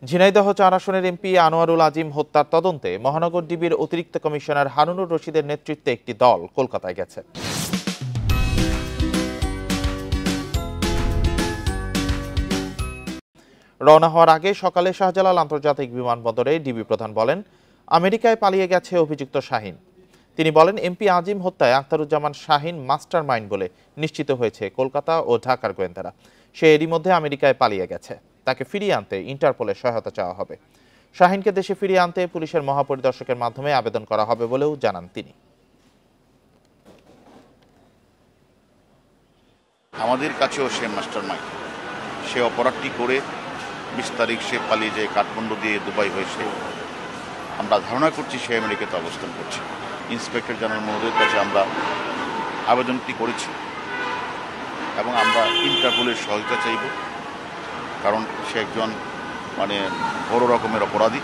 ঝিনাইদহ ৪ আসনের এমপি আনোয়ারুল আজিম হত্যার তদন্তে মহানগর ডিবির অতিরিক্ত কমিশনার হারুনুর রশিদের নেতৃত্বে একটি দল কলকাতায় গেছে। রওনা হওয়ার আগে সকালে শাহজালাল আন্তর্জাতিক বিমানবন্দরে ডিবি প্রধান বলেন, আমেরিকায় পালিয়ে গেছে অভিযুক্ত শাহিন। তিনি বলেন, এমপি আজিম হত্যায় আখতারুজ্জামান শাহিন মাস্টার মাইন্ড বলে নিশ্চিত হয়েছে কলকাতা ও ঢাকার গোয়েন্দারা। সে এরই মধ্যে আমেরিকায় পালিয়ে গেছে। তাকে ফিরিয়ে আনতে ইন্টারপোলের সহায়তা চাওয়া হবে। শাহিনকে দেশে ফিরিয়ে আনতে পুলিশের মহাপরিদর্শকের মাধ্যমে আবেদন করা হবে বলেও জানান তিনি। আমাদের কাছেও সে মাস্টার মাইন্ড। সে অপরাধটি করে 20 তারিখ সে পালিয়ে যায়, কাঠমান্ডু দিয়ে দুবাই হয়েছে। আমরা ধারণা করছি সে আমেরিকাতে অবস্থান করছে। ইন্সপেক্টর জেনারেল মহোদয়ের কাছে আমরা আবেদনটি করেছি এবং আমরা ইন্টারপোলের সহায়তা চাইব, কারণ সে একজন বড় রকমের অপরাধী।